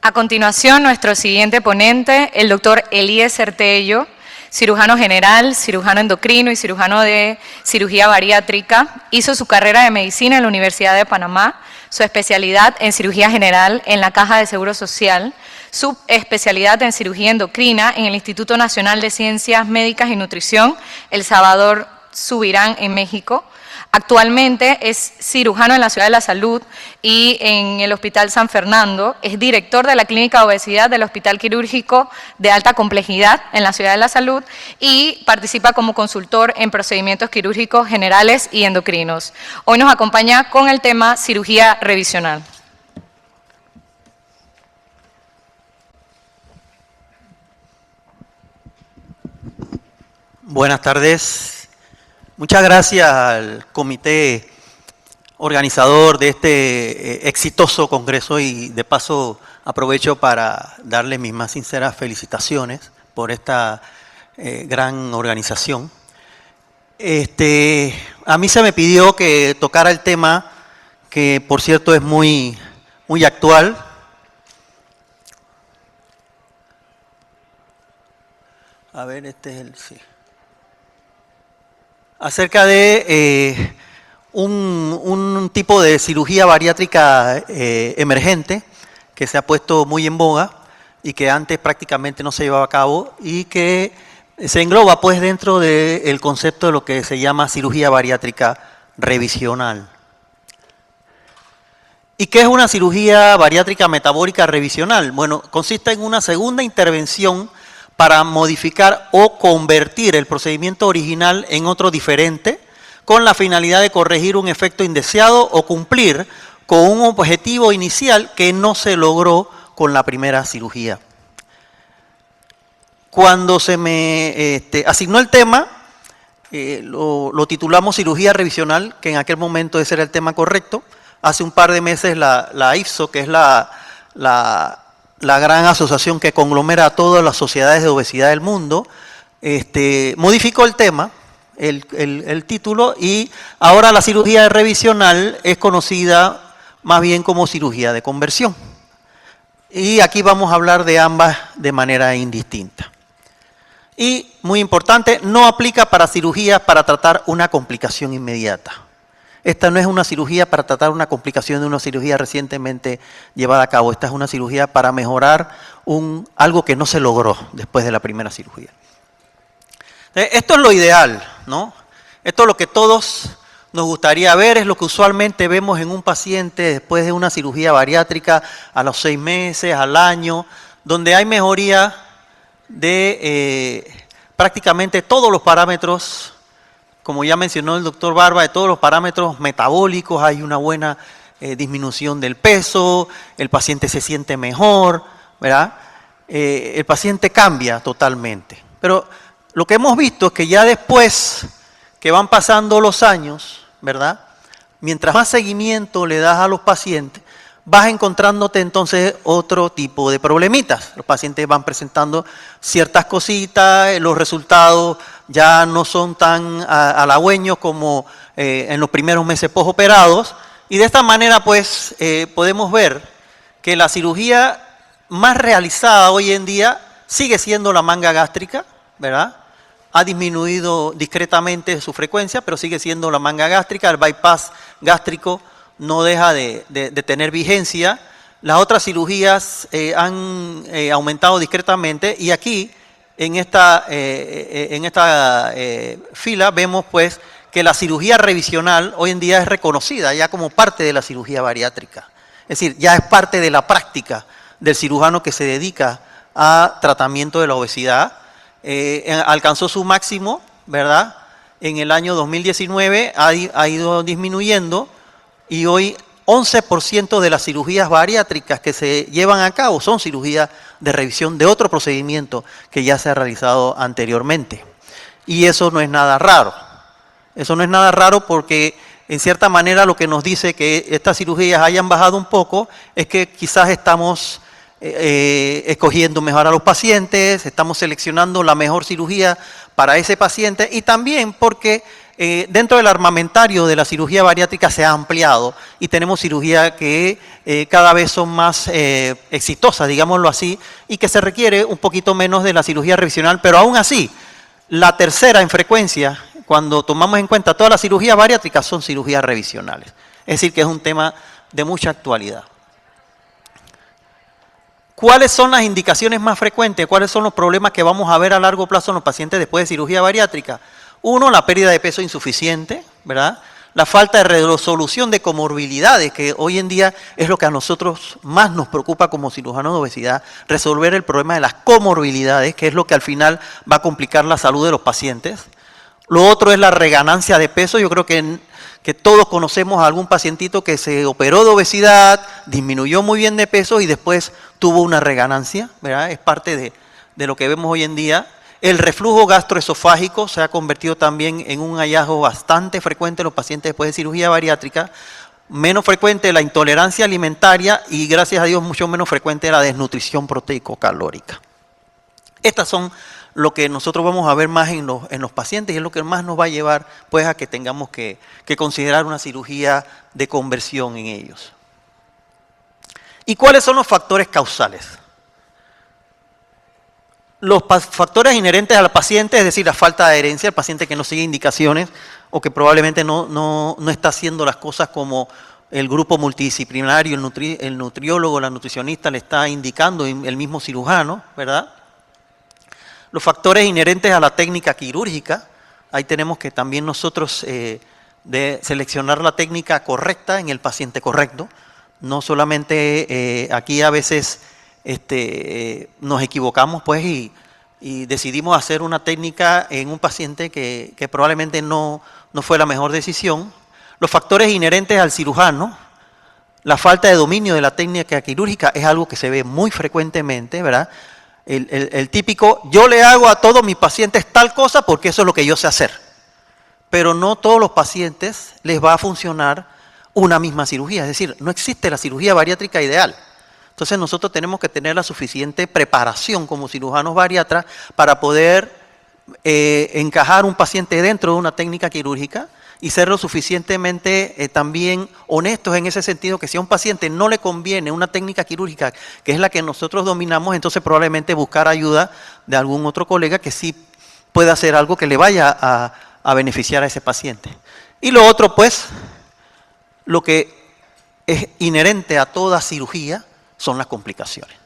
A continuación, nuestro siguiente ponente, el doctor Eliezer Tello, cirujano general, cirujano endocrino y cirujano de cirugía bariátrica. Hizo su carrera de medicina en la Universidad de Panamá, su especialidad en cirugía general en la Caja de Seguro Social, su especialidad en cirugía endocrina en el Instituto Nacional de Ciencias Médicas y Nutrición, El Salvador Subirán, en México. Actualmente es cirujano en la Ciudad de la Salud y en el Hospital San Fernando. Es director de la Clínica de Obesidad del Hospital Quirúrgico de Alta Complejidad en la Ciudad de la Salud y participa como consultor en procedimientos quirúrgicos generales y endocrinos. Hoy nos acompaña con el tema cirugía revisional. Buenas tardes. Muchas gracias al comité organizador de este exitoso congreso y de paso aprovecho para darle mis más sinceras felicitaciones por esta gran organización. A mí se me pidió que tocara el tema que por cierto es muy actual. A ver, este es el... sí. Acerca de un tipo de cirugía bariátrica emergente que se ha puesto muy en boga y que antes prácticamente no se llevaba a cabo y que se engloba pues dentro del concepto de lo que se llama cirugía bariátrica revisional. ¿Y qué es una cirugía bariátrica metabólica revisional? Bueno, consiste en una segunda intervención para modificar o convertir el procedimiento original en otro diferente con la finalidad de corregir un efecto indeseado o cumplir con un objetivo inicial que no se logró con la primera cirugía. Cuando se me asignó el tema, lo titulamos cirugía revisional, que en aquel momento ese era el tema correcto. Hace un par de meses la IFSO, que es la gran asociación que conglomera a todas las sociedades de obesidad del mundo, modificó el tema, el título, y ahora la cirugía revisional es conocida más bien como cirugía de conversión. Y aquí vamos a hablar de ambas de manera indistinta. Y, muy importante, no aplica para cirugías para tratar una complicación inmediata. Esta no es una cirugía para tratar una complicación de una cirugía recientemente llevada a cabo. Esta es una cirugía para mejorar algo que no se logró después de la primera cirugía. Esto es lo ideal, ¿no? Esto es lo que todos nos gustaría ver, es lo que usualmente vemos en un paciente después de una cirugía bariátrica a los 6 meses, al año, donde hay mejoría de prácticamente todos los parámetros. Como ya mencionó el doctor Barba, de todos los parámetros metabólicos hay una buena disminución del peso, el paciente se siente mejor, ¿verdad? El paciente cambia totalmente. Pero lo que hemos visto es que ya después que van pasando los años, ¿verdad? Mientras más seguimiento le das a los pacientes, vas encontrándote entonces otro tipo de problemitas. Los pacientes van presentando ciertas cositas, los resultados ya no son tan halagüeños como en los primeros meses posoperados, y de esta manera pues podemos ver que la cirugía más realizada hoy en día sigue siendo la manga gástrica, ¿verdad? Ha disminuido discretamente su frecuencia, pero sigue siendo la manga gástrica. El bypass gástrico no deja de tener vigencia. Las otras cirugías han aumentado discretamente, y aquí en esta fila vemos pues que la cirugía revisional hoy en día es reconocida ya como parte de la cirugía bariátrica. Es decir, ya es parte de la práctica del cirujano que se dedica a tratamiento de la obesidad. Alcanzó su máximo, ¿verdad? En el año 2019 ha ido disminuyendo, y hoy 11% de las cirugías bariátricas que se llevan a cabo son cirugías de revisión de otro procedimiento que ya se ha realizado anteriormente. Y eso no es nada raro. Eso no es nada raro porque en cierta manera lo que nos dice que estas cirugías hayan bajado un poco es que quizás estamos escogiendo mejor a los pacientes, estamos seleccionando la mejor cirugía para ese paciente, y también porque Dentro del armamentario de la cirugía bariátrica se ha ampliado y tenemos cirugía que cada vez son más exitosas, digámoslo así, y que se requiere un poquito menos de la cirugía revisional, pero aún así, la tercera en frecuencia, cuando tomamos en cuenta todas las cirugías bariátricas, son cirugías revisionales. Es decir, que es un tema de mucha actualidad. ¿Cuáles son las indicaciones más frecuentes? ¿Cuáles son los problemas que vamos a ver a largo plazo en los pacientes después de cirugía bariátrica? Uno, la pérdida de peso insuficiente, ¿verdad? La falta de resolución de comorbilidades, que hoy en día es lo que a nosotros más nos preocupa como cirujanos de obesidad, resolver el problema de las comorbilidades, que es lo que al final va a complicar la salud de los pacientes. Lo otro es la reganancia de peso. Yo creo que todos conocemos a algún pacientito que se operó de obesidad, disminuyó muy bien de peso y después tuvo una reganancia, ¿verdad? Es parte de lo que vemos hoy en día. El reflujo gastroesofágico se ha convertido también en un hallazgo bastante frecuente en los pacientes después de cirugía bariátrica. Menos frecuente la intolerancia alimentaria y, gracias a Dios, mucho menos frecuente la desnutrición proteico-calórica. Estas son lo que nosotros vamos a ver más en los pacientes y es lo que más nos va a llevar pues, a que tengamos que considerar una cirugía de conversión en ellos. ¿Y cuáles son los factores causales? Los factores inherentes al paciente, es decir, la falta de adherencia, el paciente que no sigue indicaciones o que probablemente no está haciendo las cosas como el grupo multidisciplinario, el nutriólogo, la nutricionista le está indicando, el mismo cirujano, ¿verdad? Los factores inherentes a la técnica quirúrgica, ahí tenemos que también nosotros de seleccionar la técnica correcta en el paciente correcto. No solamente aquí a veces nos equivocamos pues y decidimos hacer una técnica en un paciente que probablemente no fue la mejor decisión. Los factores inherentes al cirujano, la falta de dominio de la técnica quirúrgica es algo que se ve muy frecuentemente, ¿verdad? El típico, yo le hago a todos mis pacientes tal cosa porque eso es lo que yo sé hacer. Pero no todos los pacientes les va a funcionar una misma cirugía. Es decir, no existe la cirugía bariátrica ideal. Entonces nosotros tenemos que tener la suficiente preparación como cirujanos bariatras para poder encajar un paciente dentro de una técnica quirúrgica y ser lo suficientemente también honestos en ese sentido que si a un paciente no le conviene una técnica quirúrgica que es la que nosotros dominamos, entonces probablemente buscar ayuda de algún otro colega que sí pueda hacer algo que le vaya a beneficiar a ese paciente. Y lo otro pues, lo que es inherente a toda cirugía son las complicaciones.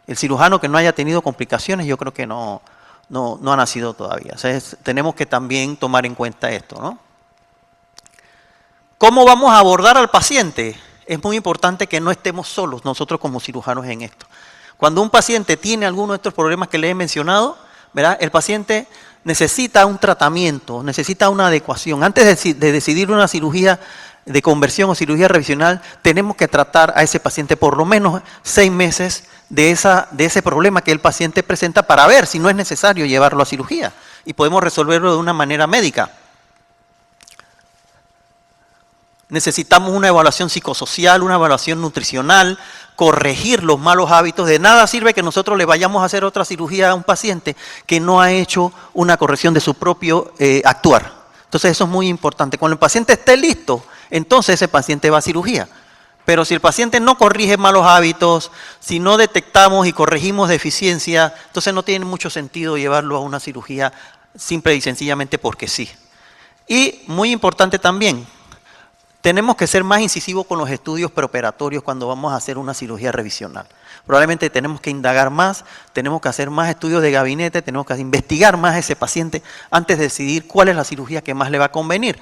El cirujano que no haya tenido complicaciones yo creo que no ha nacido todavía. O sea, tenemos que también tomar en cuenta esto, ¿no? ¿Cómo vamos a abordar al paciente? Es muy importante que no estemos solos nosotros como cirujanos en esto. Cuando un paciente tiene alguno de estos problemas que le he mencionado, ¿verdad? El paciente necesita un tratamiento, necesita una adecuación. Antes de decidir una cirugía de conversión o cirugía revisional, tenemos que tratar a ese paciente por lo menos 6 meses de ese problema que el paciente presenta para ver si no es necesario llevarlo a cirugía y podemos resolverlo de una manera médica. Necesitamos una evaluación psicosocial, una evaluación nutricional, corregir los malos hábitos. De nada sirve que nosotros le vayamos a hacer otra cirugía a un paciente que no ha hecho una corrección de su propio actuar. Entonces eso es muy importante. Cuando el paciente esté listo, entonces ese paciente va a cirugía. Pero si el paciente no corrige malos hábitos, si no detectamos y corregimos deficiencias, entonces no tiene mucho sentido llevarlo a una cirugía simple y sencillamente porque sí. Y muy importante también, tenemos que ser más incisivos con los estudios preoperatorios cuando vamos a hacer una cirugía revisional. Probablemente tenemos que indagar más, tenemos que hacer más estudios de gabinete, tenemos que investigar más a ese paciente antes de decidir cuál es la cirugía que más le va a convenir.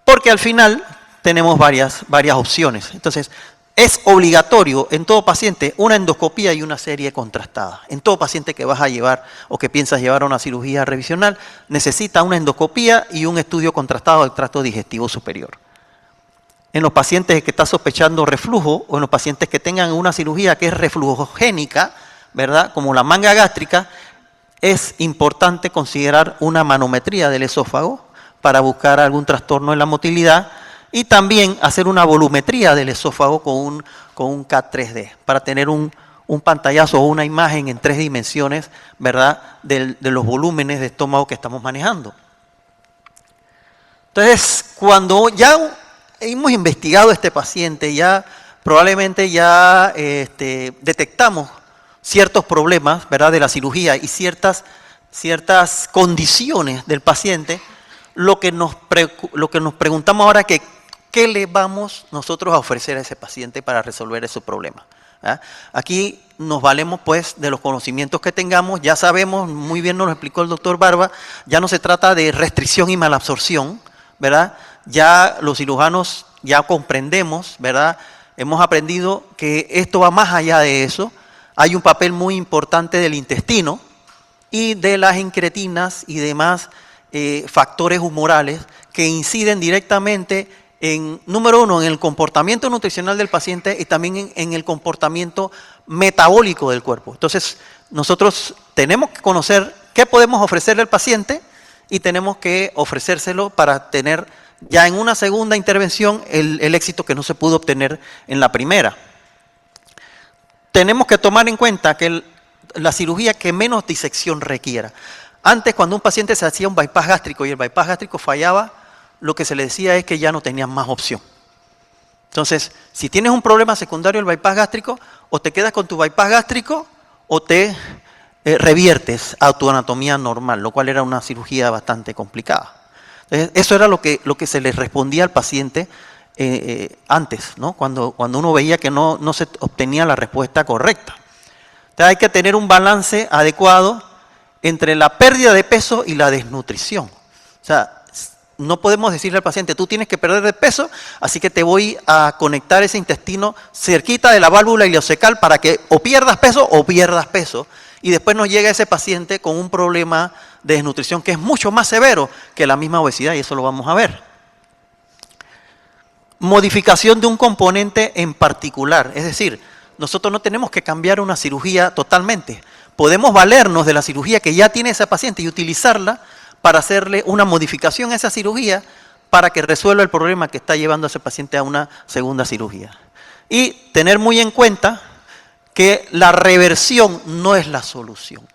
Porque al final tenemos varias opciones. Entonces, es obligatorio en todo paciente una endoscopía y una serie contrastada. En todo paciente que vas a llevar o que piensas llevar a una cirugía revisional, necesita una endoscopía y un estudio contrastado del tracto digestivo superior. En los pacientes que están sospechando reflujo o en los pacientes que tengan una cirugía que es reflujogénica, ¿verdad? Como la manga gástrica, es importante considerar una manometría del esófago para buscar algún trastorno en la motilidad y también hacer una volumetría del esófago con un CAT 3D para tener un pantallazo o una imagen en 3 dimensiones, ¿verdad? De los volúmenes de estómago que estamos manejando. Entonces, cuando ya hemos investigado a este paciente, ya probablemente ya detectamos ciertos problemas, ¿verdad?, de la cirugía y ciertas condiciones del paciente, lo que nos preguntamos ahora es ¿qué le vamos nosotros a ofrecer a ese paciente para resolver ese problema? ¿Ah? Aquí nos valemos pues de los conocimientos que tengamos, ya sabemos, muy bien nos lo explicó el doctor Barba, ya no se trata de restricción y malabsorción, ¿verdad? Ya los cirujanos ya comprendemos, ¿verdad? Hemos aprendido que esto va más allá de eso, hay un papel muy importante del intestino y de las incretinas y demás factores humorales que inciden directamente en, número uno, en el comportamiento nutricional del paciente y también en el comportamiento metabólico del cuerpo. Entonces, nosotros tenemos que conocer qué podemos ofrecerle al paciente y tenemos que ofrecérselo para tener ya en una segunda intervención el éxito que no se pudo obtener en la primera. Tenemos que tomar en cuenta que la cirugía que menos disección requiera. Antes, cuando un paciente se hacía un bypass gástrico y el bypass gástrico fallaba, lo que se le decía es que ya no tenían más opción. Entonces, si tienes un problema secundario del bypass gástrico, o te quedas con tu bypass gástrico o te reviertes a tu anatomía normal, lo cual era una cirugía bastante complicada. Entonces, eso era lo que se le respondía al paciente antes, ¿no? Cuando uno veía que no se obtenía la respuesta correcta. Entonces, hay que tener un balance adecuado entre la pérdida de peso y la desnutrición. O sea, no podemos decirle al paciente, tú tienes que perder de peso, así que te voy a conectar ese intestino cerquita de la válvula ileocecal para que o pierdas peso, y después nos llega ese paciente con un problema de desnutrición que es mucho más severo que la misma obesidad, y eso lo vamos a ver. Modificación de un componente en particular, es decir, nosotros no tenemos que cambiar una cirugía totalmente. Podemos valernos de la cirugía que ya tiene ese paciente y utilizarla para hacerle una modificación a esa cirugía para que resuelva el problema que está llevando a ese paciente a una segunda cirugía. Y tener muy en cuenta que la reversión no es la solución.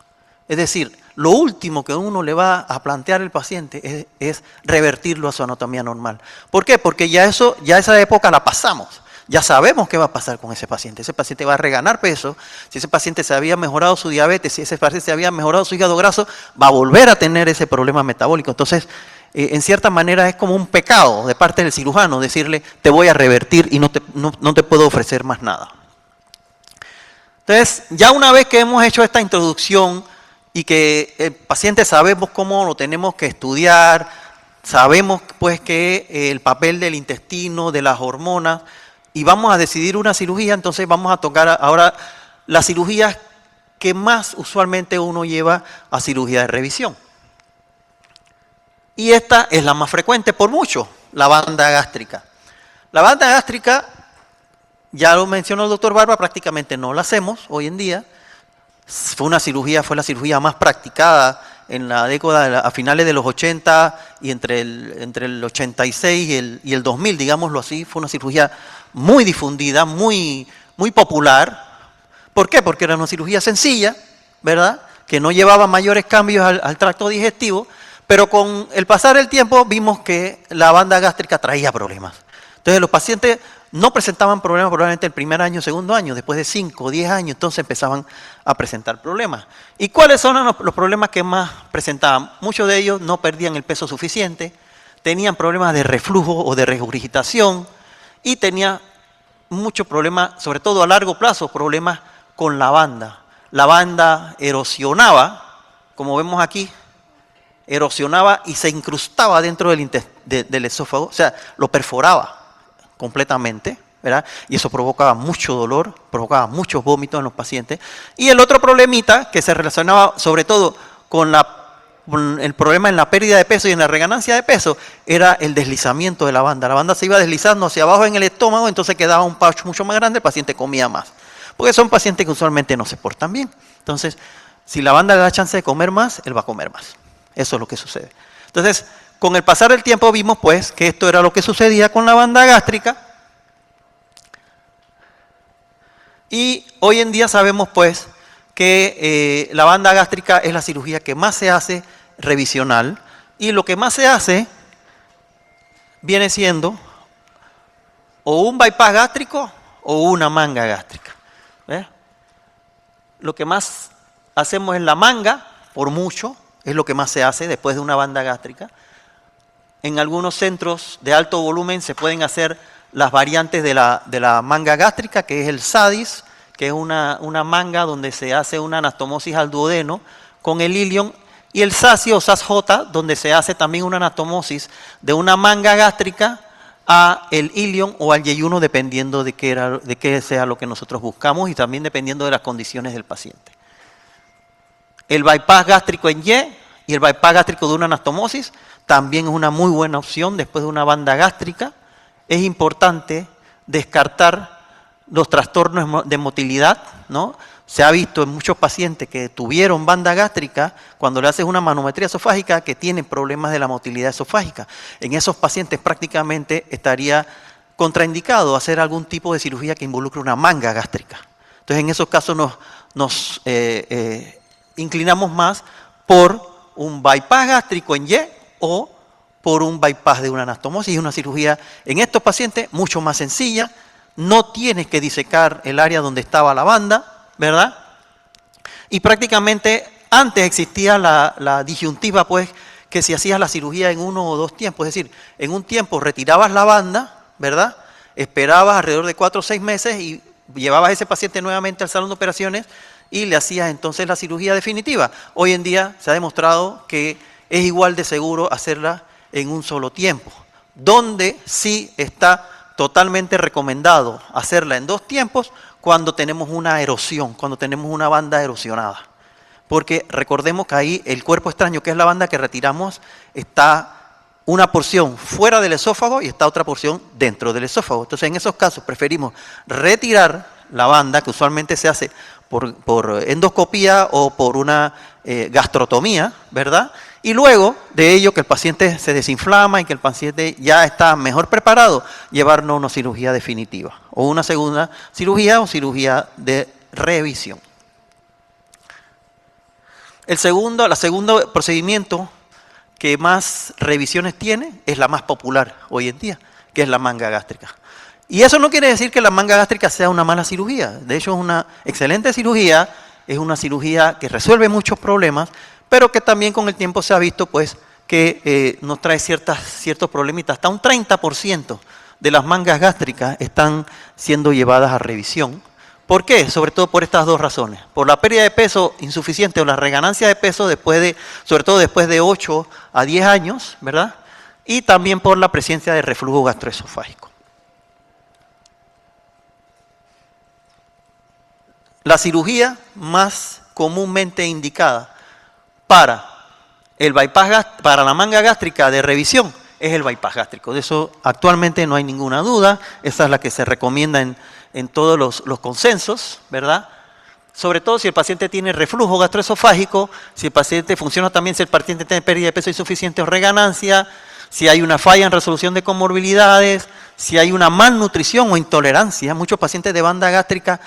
Es decir, lo último que uno le va a plantear al paciente es revertirlo a su anatomía normal. ¿Por qué? Porque ya esa época la pasamos. Ya sabemos qué va a pasar con ese paciente. Ese paciente va a reganar peso. Si ese paciente se había mejorado su diabetes, si ese paciente se había mejorado su hígado graso, va a volver a tener ese problema metabólico. Entonces, en cierta manera es como un pecado de parte del cirujano decirle, te voy a revertir y no te puedo ofrecer más nada. Entonces, ya una vez que hemos hecho esta introducción y que el paciente sabemos cómo lo tenemos que estudiar, sabemos pues que el papel del intestino, de las hormonas, y vamos a decidir una cirugía, entonces vamos a tocar ahora las cirugías que más usualmente uno lleva a cirugía de revisión. Y esta es la más frecuente por mucho, la banda gástrica. La banda gástrica, ya lo mencionó el doctor Barba, prácticamente no la hacemos hoy en día. Fue la cirugía más practicada en la década, a finales de los 80 y entre el 86 y el 2000, digámoslo así, fue una cirugía muy difundida, muy popular. ¿Por qué? Porque era una cirugía sencilla, ¿verdad? Que no llevaba mayores cambios al tracto digestivo, pero con el pasar del tiempo vimos que la banda gástrica traía problemas. Entonces los pacientes no presentaban problemas probablemente el primer año, segundo año, después de 5 o 10 años, entonces empezaban a presentar problemas. ¿Y cuáles son los problemas que más presentaban? Muchos de ellos no perdían el peso suficiente, tenían problemas de reflujo o de regurgitación y tenían muchos problemas, sobre todo a largo plazo, problemas con la banda. La banda erosionaba, como vemos aquí, erosionaba y se incrustaba dentro del esófago, o sea, lo perforaba completamente, ¿verdad? Y eso provocaba mucho dolor, provocaba muchos vómitos en los pacientes. Y el otro problemita que se relacionaba sobre todo con el problema en la pérdida de peso y en la reganancia de peso era el deslizamiento de la banda. La banda se iba deslizando hacia abajo en el estómago, entonces quedaba un pouch mucho más grande, el paciente comía más. Porque son pacientes que usualmente no se portan bien. Entonces, si la banda le da chance de comer más, él va a comer más. Eso es lo que sucede. Entonces, con el pasar del tiempo vimos pues que esto era lo que sucedía con la banda gástrica. Y hoy en día sabemos pues que la banda gástrica es la cirugía que más se hace revisional. Y lo que más se hace viene siendo o un bypass gástrico o una manga gástrica. ¿Ves? Lo que más hacemos en la manga, por mucho, es lo que más se hace después de una banda gástrica. En algunos centros de alto volumen se pueden hacer las variantes de la manga gástrica, que es el SADIS, que es una manga donde se hace una anastomosis al duodeno con el ilion, y el SASI o SAS-J, donde se hace también una anastomosis de una manga gástrica a el ilion o al yeyuno, dependiendo de qué sea lo que nosotros buscamos y también dependiendo de las condiciones del paciente. El bypass gástrico en Y y el bypass gástrico de una anastomosis también es una muy buena opción después de una banda gástrica. Es importante descartar los trastornos de motilidad, ¿no? Se ha visto en muchos pacientes que tuvieron banda gástrica, cuando le haces una manometría esofágica, que tienen problemas de la motilidad esofágica. En esos pacientes prácticamente estaría contraindicado hacer algún tipo de cirugía que involucre una manga gástrica. Entonces, en esos casos nos inclinamos más por un bypass gástrico en Y o por un bypass de una anastomosis. Es una cirugía en estos pacientes mucho más sencilla. No tienes que disecar el área donde estaba la banda, ¿verdad? Y prácticamente antes existía la disyuntiva, pues, que si hacías la cirugía en 1 o 2 tiempos, es decir, en un tiempo retirabas la banda, ¿verdad? Esperabas alrededor de 4 o 6 meses y llevabas a ese paciente nuevamente al salón de operaciones y le hacías entonces la cirugía definitiva. Hoy en día se ha demostrado que es igual de seguro hacerla en un solo tiempo, donde sí está totalmente recomendado hacerla en 2 tiempos cuando tenemos una erosión, cuando tenemos una banda erosionada. Porque recordemos que ahí el cuerpo extraño, que es la banda que retiramos, está una porción fuera del esófago y está otra porción dentro del esófago. Entonces, en esos casos preferimos retirar la banda, que usualmente se hace por endoscopía o por una gastrotomía, ¿verdad? Y luego de ello, que el paciente se desinflama y que el paciente ya está mejor preparado, llevarnos a una cirugía definitiva, o una segunda cirugía o cirugía de revisión. El segundo procedimiento que más revisiones tiene es la más popular hoy en día, que es la manga gástrica. Y eso no quiere decir que la manga gástrica sea una mala cirugía. De hecho, es una excelente cirugía, es una cirugía que resuelve muchos problemas, pero que también con el tiempo se ha visto, pues, que nos trae ciertos problemitas. Hasta un 30% de las mangas gástricas están siendo llevadas a revisión. ¿Por qué? Sobre todo por estas 2 razones. Por la pérdida de peso insuficiente o la reganancia de peso sobre todo después de 8 a 10 años, ¿verdad? Y también por la presencia de reflujo gastroesofágico. La cirugía más comúnmente indicada para la manga gástrica de revisión es el bypass gástrico. De eso actualmente no hay ninguna duda. Esa es la que se recomienda en todos los consensos, ¿verdad? Sobre todo si el paciente tiene reflujo gastroesofágico, si el paciente funciona también, si el paciente tiene pérdida de peso insuficiente o reganancia, si hay una falla en resolución de comorbilidades, si hay una malnutrición o intolerancia. Muchos pacientes de banda gástrica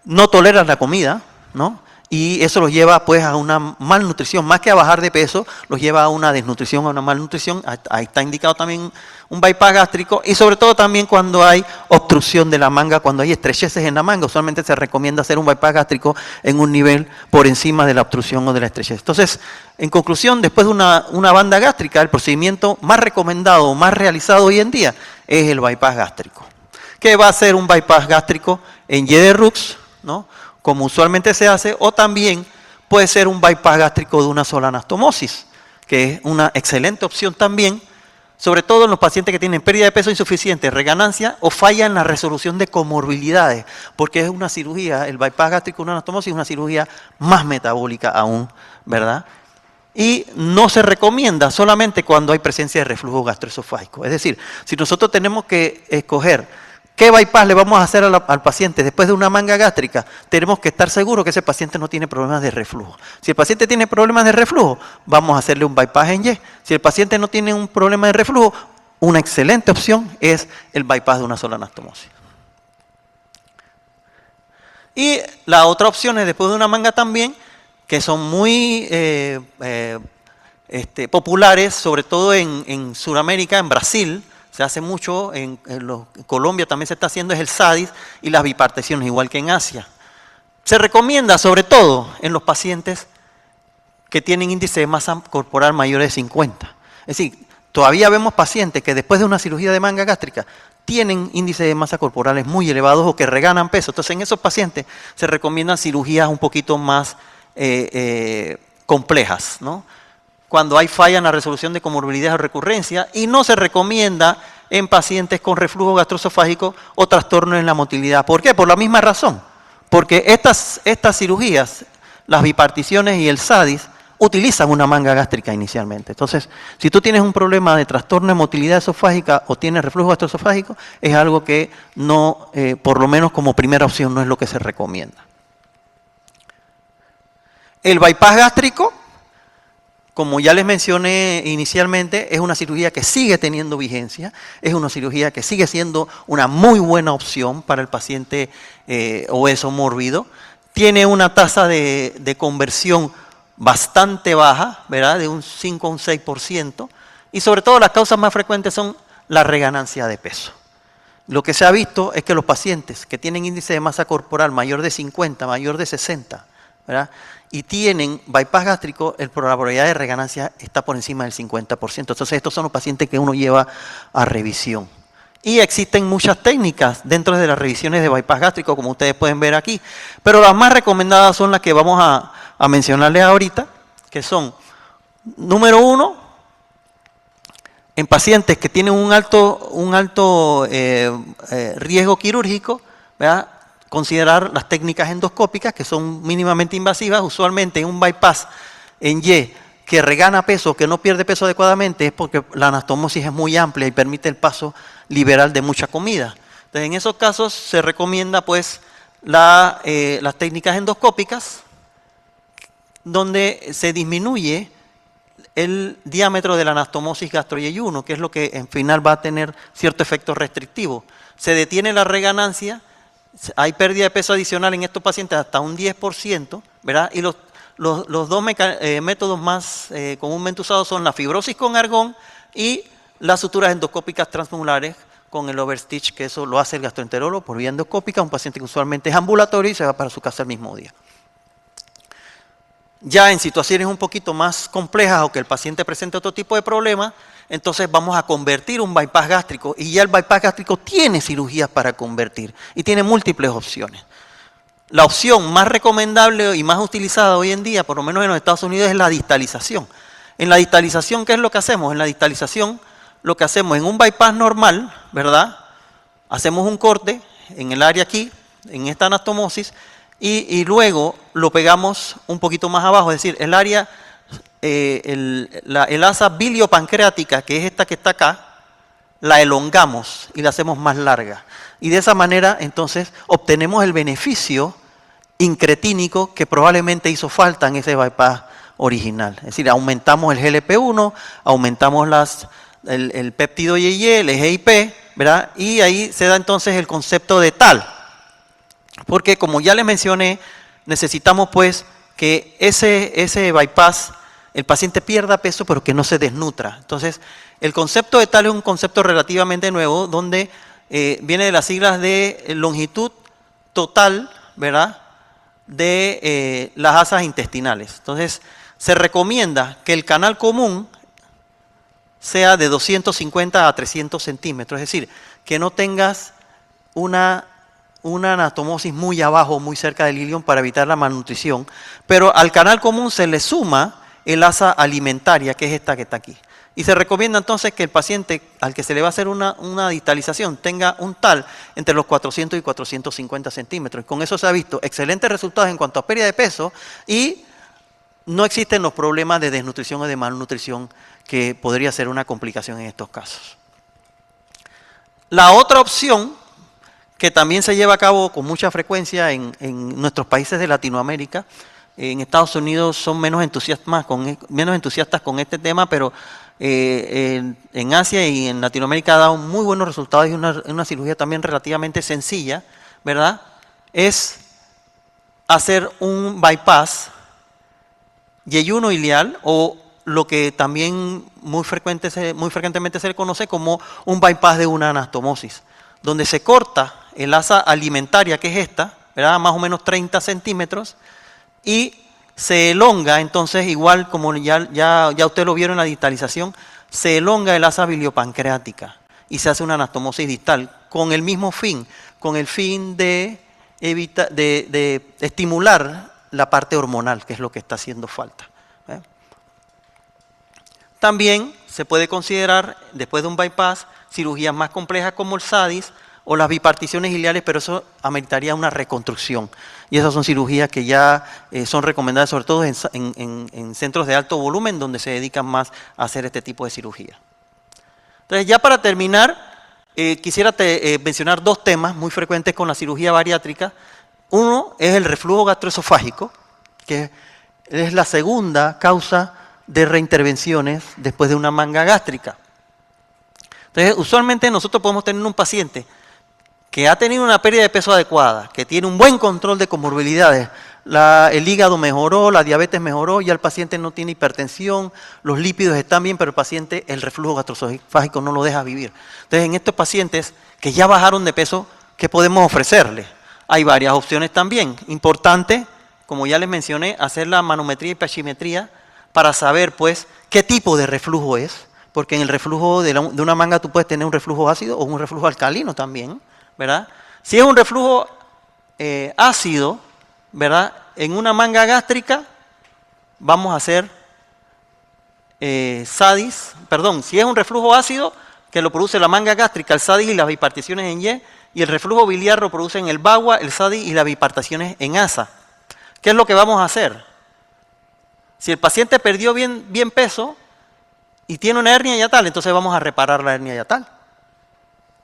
no toleran la comida, ¿no? Y eso los lleva, pues, a una malnutrición, más que a bajar de peso, los lleva a una desnutrición, a una malnutrición. Ahí está indicado también un bypass gástrico, y sobre todo también cuando hay obstrucción de la manga, cuando hay estrecheces en la manga, usualmente se recomienda hacer un bypass gástrico en un nivel por encima de la obstrucción o de la estrechez. Entonces, en conclusión, después de una banda gástrica, el procedimiento más recomendado, más realizado hoy en día, es el bypass gástrico. ¿Qué va a ser un bypass gástrico en Y de Rux, ¿no? Como usualmente se hace, o también puede ser un bypass gástrico de una sola anastomosis, que es una excelente opción también, sobre todo en los pacientes que tienen pérdida de peso insuficiente, reganancia o falla en la resolución de comorbilidades, porque es una cirugía, el bypass gástrico de una anastomosis es una cirugía más metabólica aún, ¿verdad? Y no se recomienda solamente cuando hay presencia de reflujo gastroesofágico. Es decir, si nosotros tenemos que escoger ¿qué bypass le vamos a hacer al paciente después de una manga gástrica? Tenemos que estar seguros que ese paciente no tiene problemas de reflujo. Si el paciente tiene problemas de reflujo, vamos a hacerle un bypass en Y. Si el paciente no tiene un problema de reflujo, una excelente opción es el bypass de una sola anastomosis. Y la otra opción es después de una manga también, que son muy populares, sobre todo en Sudamérica, en Brasil, se hace mucho, en Colombia también se está haciendo, es el SADIS y las biparticiones, igual que en Asia. Se recomienda sobre todo en los pacientes que tienen índice de masa corporal mayor de 50. Es decir, todavía vemos pacientes que después de una cirugía de manga gástrica tienen índices de masa corporales muy elevados o que reganan peso. Entonces, en esos pacientes se recomiendan cirugías un poquito más complejas, ¿no? Cuando hay falla en la resolución de comorbilidades o recurrencia, y no se recomienda en pacientes con reflujo gastroesofágico o trastorno en la motilidad. ¿Por qué? Por la misma razón. Porque estas cirugías, las biparticiones y el SADIS, utilizan una manga gástrica inicialmente. Entonces, si tú tienes un problema de trastorno de motilidad esofágica o tienes reflujo gastroesofágico, es algo que no, por lo menos como primera opción, no es lo que se recomienda. El bypass gástrico, como ya les mencioné inicialmente, es una cirugía que sigue teniendo vigencia, es una cirugía que sigue siendo una muy buena opción para el paciente obeso mórbido. Tiene una tasa de conversión bastante baja, ¿verdad? De un 5 a un 6%, y sobre todo las causas más frecuentes son la reganancia de peso. Lo que se ha visto es que los pacientes que tienen índice de masa corporal mayor de 50, mayor de 60, ¿verdad? Y tienen bypass gástrico, la probabilidad de reganancia está por encima del 50%. Entonces estos son los pacientes que uno lleva a revisión. Y existen muchas técnicas dentro de las revisiones de bypass gástrico, como ustedes pueden ver aquí, pero las más recomendadas son las que vamos a mencionarles ahorita, que son, número 1, en pacientes que tienen un alto riesgo quirúrgico, ¿verdad? Considerar las técnicas endoscópicas, que son mínimamente invasivas. Usualmente un bypass en Y que regana peso, que no pierde peso adecuadamente, es porque la anastomosis es muy amplia y permite el paso liberal de mucha comida. Entonces, en esos casos se recomienda pues las técnicas endoscópicas, donde se disminuye el diámetro de la anastomosis gastroyeyuno, que es lo que en final va a tener cierto efecto restrictivo. Se detiene la reganancia, hay pérdida de peso adicional en estos pacientes hasta un 10%, ¿verdad? Y los dos métodos más comúnmente usados son la fibrosis con argón y las suturas endoscópicas transmusculares con el overstitch, que eso lo hace el gastroenterólogo por vía endoscópica, un paciente que usualmente es ambulatorio y se va para su casa el mismo día. Ya en situaciones un poquito más complejas o que el paciente presente otro tipo de problema, entonces vamos a convertir un bypass gástrico, y ya el bypass gástrico tiene cirugías para convertir y tiene múltiples opciones. La opción más recomendable y más utilizada hoy en día, por lo menos en los Estados Unidos, es la distalización. En la distalización, ¿qué es lo que hacemos? En la distalización, lo que hacemos en un bypass normal, ¿verdad? Hacemos un corte en el área aquí, en esta anastomosis, y luego lo pegamos un poquito más abajo, es decir, el área, el asa biliopancreática, que es esta que está acá, la elongamos y la hacemos más larga. Y de esa manera, entonces, obtenemos el beneficio incretínico que probablemente hizo falta en ese bypass original. Es decir, aumentamos el GLP-1, aumentamos el péptido IgE, el GIP, ¿verdad? Y ahí se da entonces el concepto de TAL. Porque, como ya les mencioné, necesitamos pues que ese bypass, el paciente pierda peso pero que no se desnutra. Entonces, el concepto de TAL es un concepto relativamente nuevo, donde viene de las siglas de longitud total, ¿verdad?, de las asas intestinales. Entonces, se recomienda que el canal común sea de 250 a 300 centímetros, es decir, que no tengas una anastomosis muy abajo, muy cerca del ilion para evitar la malnutrición, pero al canal común se le suma el asa alimentaria, que es esta que está aquí. Y se recomienda entonces que el paciente al que se le va a hacer una distalización tenga un TAL entre los 400 y 450 centímetros. Y con eso se ha visto excelentes resultados en cuanto a pérdida de peso y no existen los problemas de desnutrición o de malnutrición que podría ser una complicación en estos casos. La otra opción, que también se lleva a cabo con mucha frecuencia en nuestros países de Latinoamérica, en Estados Unidos son menos entusiastas con este tema, pero en Asia y en Latinoamérica ha dado muy buenos resultados y una cirugía también relativamente sencilla, ¿verdad? Es hacer un bypass yeyuno ilial o lo que también muy frecuentemente se le conoce como un bypass de una anastomosis, donde se corta el asa alimentaria, que es esta, ¿verdad? Más o menos 30 centímetros, y se elonga, entonces, igual como ya usted lo vieron en la distalización, se elonga el asa biliopancreática y se hace una anastomosis distal con el mismo fin, con el fin de estimular la parte hormonal, que es lo que está haciendo falta. También se puede considerar, después de un bypass, cirugías más complejas como el SADIS o las biparticiones iliares, pero eso ameritaría una reconstrucción. Y esas son cirugías que ya son recomendadas, sobre todo en centros de alto volumen, donde se dedican más a hacer este tipo de cirugía. Entonces, ya para terminar, quisiera mencionar dos temas muy frecuentes con la cirugía bariátrica. Uno es el reflujo gastroesofágico, que es la segunda causa de reintervenciones después de una manga gástrica. Entonces, usualmente nosotros podemos tener un paciente que ha tenido una pérdida de peso adecuada, que tiene un buen control de comorbilidades, el hígado mejoró, la diabetes mejoró, ya el paciente no tiene hipertensión, los lípidos están bien, pero el paciente, el reflujo gastroesofágico no lo deja vivir. Entonces, en estos pacientes que ya bajaron de peso, ¿qué podemos ofrecerles? Hay varias opciones también. Importante, como ya les mencioné, hacer la manometría y pH-metría para saber, pues, qué tipo de reflujo es, porque en el reflujo de una manga tú puedes tener un reflujo ácido o un reflujo alcalino también, ¿verdad? Si es un reflujo ácido, ¿verdad? En una manga gástrica vamos a hacer SADIS, perdón, si es un reflujo ácido que lo produce la manga gástrica, el SADIS y las biparticiones en Y, y el reflujo biliar lo producen el BAGUA, el SADIS y las biparticiones en ASA. ¿Qué es lo que vamos a hacer? Si el paciente perdió bien peso y tiene una hernia yatal, entonces vamos a reparar la hernia yatal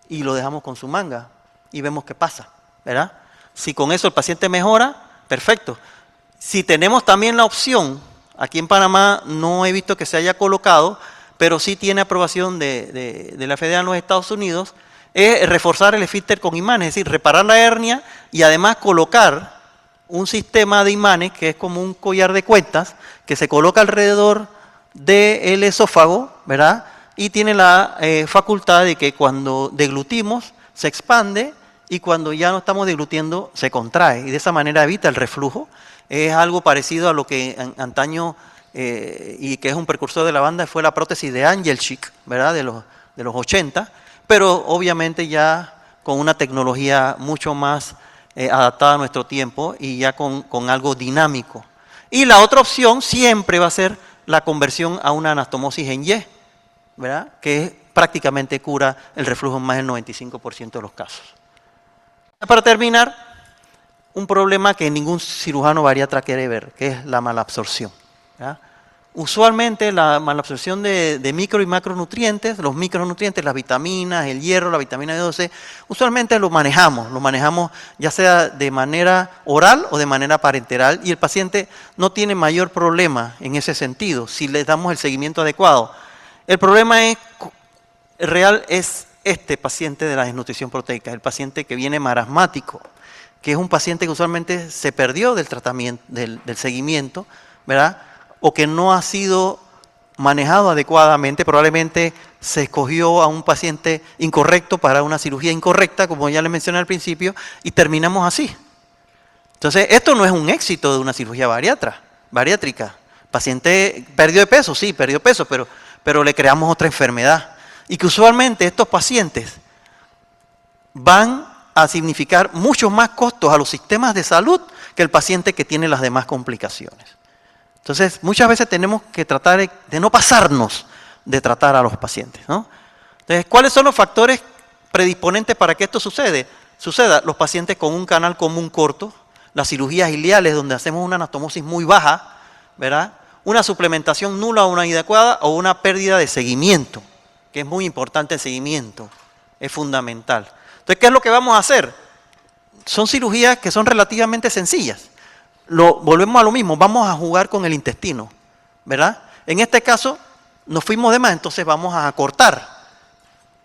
y lo dejamos con su manga y vemos qué pasa, ¿verdad? Si con eso el paciente mejora, perfecto. Si tenemos también la opción, aquí en Panamá no he visto que se haya colocado, pero sí tiene aprobación de la FDA en los Estados Unidos, es reforzar el esfínter con imanes, es decir, reparar la hernia y además colocar un sistema de imanes que es como un collar de cuentas que se coloca alrededor del esófago, ¿verdad? Y tiene la facultad de que cuando deglutimos se expande y cuando ya no estamos deglutiendo se contrae y de esa manera evita el reflujo. Es algo parecido a lo que antaño y que es un precursor de la banda fue la prótesis de Angelchik, ¿verdad? De los 80, pero obviamente ya con una tecnología mucho más adaptada a nuestro tiempo y ya con algo dinámico. Y la otra opción siempre va a ser la conversión a una anastomosis en Y, ¿verdad? Que prácticamente cura el reflujo en más del 95% de los casos. Para terminar, un problema que ningún cirujano bariatra quiere ver, que es la malabsorción, ¿verdad? Usualmente la malabsorción de micro y macronutrientes, los micronutrientes, las vitaminas, el hierro, la vitamina B12, usualmente lo manejamos ya sea de manera oral o de manera parenteral y el paciente no tiene mayor problema en ese sentido si le damos el seguimiento adecuado. El problema real es este paciente de la desnutrición proteica, el paciente que viene marasmático, que es un paciente que usualmente se perdió del tratamiento, del seguimiento, ¿verdad? O que no ha sido manejado adecuadamente, probablemente se escogió a un paciente incorrecto para una cirugía incorrecta, como ya les mencioné al principio, y terminamos así. Entonces, esto no es un éxito de una cirugía bariátrica. Paciente perdió de peso, sí, perdió peso, pero le creamos otra enfermedad. Y que usualmente estos pacientes van a significar muchos más costos a los sistemas de salud que el paciente que tiene las demás complicaciones. Entonces, muchas veces tenemos que tratar de no pasarnos de tratar a los pacientes, ¿no? Entonces, ¿cuáles son los factores predisponentes para que esto suceda? Los pacientes con un canal común corto, las cirugías iliares donde hacemos una anastomosis muy baja, ¿verdad? Una suplementación nula o una inadecuada o una pérdida de seguimiento, que es muy importante el seguimiento, es fundamental. Entonces, ¿qué es lo que vamos a hacer? Son cirugías que son relativamente sencillas. Volvemos a lo mismo, vamos a jugar con el intestino, ¿verdad? En este caso, nos fuimos de más, entonces vamos a cortar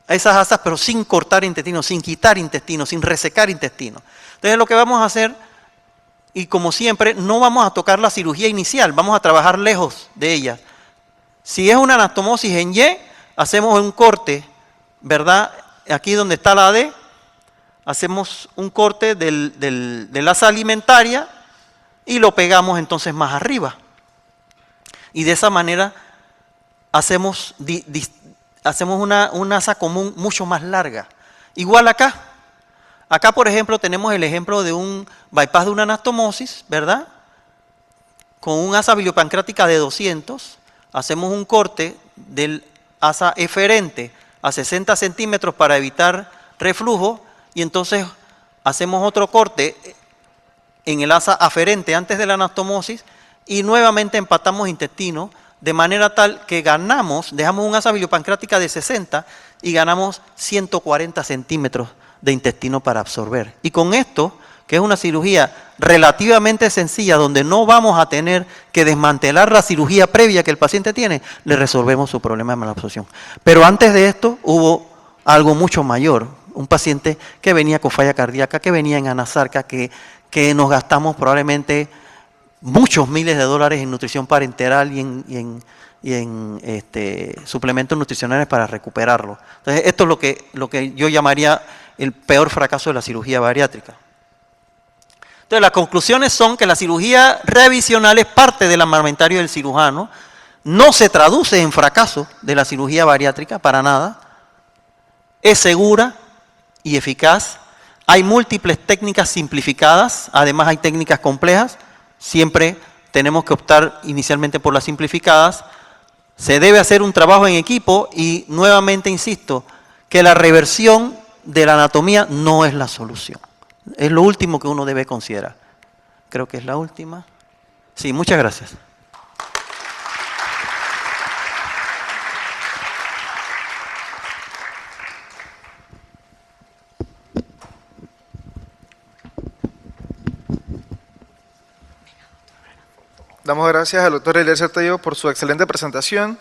esas asas, pero sin cortar intestino, sin quitar intestino, sin resecar intestino. Entonces, lo que vamos a hacer, y como siempre, no vamos a tocar la cirugía inicial, vamos a trabajar lejos de ella. Si es una anastomosis en Y, hacemos un corte, ¿verdad? Aquí donde está la D, hacemos un corte del asa alimentaria y lo pegamos entonces más arriba. Y de esa manera hacemos una asa común mucho más larga. Igual acá. Acá, por ejemplo, tenemos el ejemplo de un bypass de una anastomosis, ¿verdad? Con un asa biliopancreática de 200, hacemos un corte del asa eferente a 60 centímetros para evitar reflujo y entonces hacemos otro corte en el asa aferente antes de la anastomosis y nuevamente empatamos intestino de manera tal que ganamos, dejamos un asa biliopancreática de 60 y ganamos 140 centímetros de intestino para absorber. Y con esto, que es una cirugía relativamente sencilla, donde no vamos a tener que desmantelar la cirugía previa que el paciente tiene, le resolvemos su problema de malabsorción. Pero antes de esto hubo algo mucho mayor, un paciente que venía con falla cardíaca, que venía en anasarca, que nos gastamos probablemente muchos miles de dólares en nutrición parenteral y en suplementos nutricionales para recuperarlo. Entonces, esto es lo que yo llamaría el peor fracaso de la cirugía bariátrica. Entonces, las conclusiones son que la cirugía revisional es parte del armamentario del cirujano, no se traduce en fracaso de la cirugía bariátrica para nada, es segura y eficaz, hay múltiples técnicas simplificadas, además hay técnicas complejas, siempre tenemos que optar inicialmente por las simplificadas, se debe hacer un trabajo en equipo y nuevamente insisto que la reversión de la anatomía no es la solución. Es lo último que uno debe considerar. Creo que es la última. Sí, muchas gracias. Damos gracias al doctor Eliezer Tello por su excelente presentación.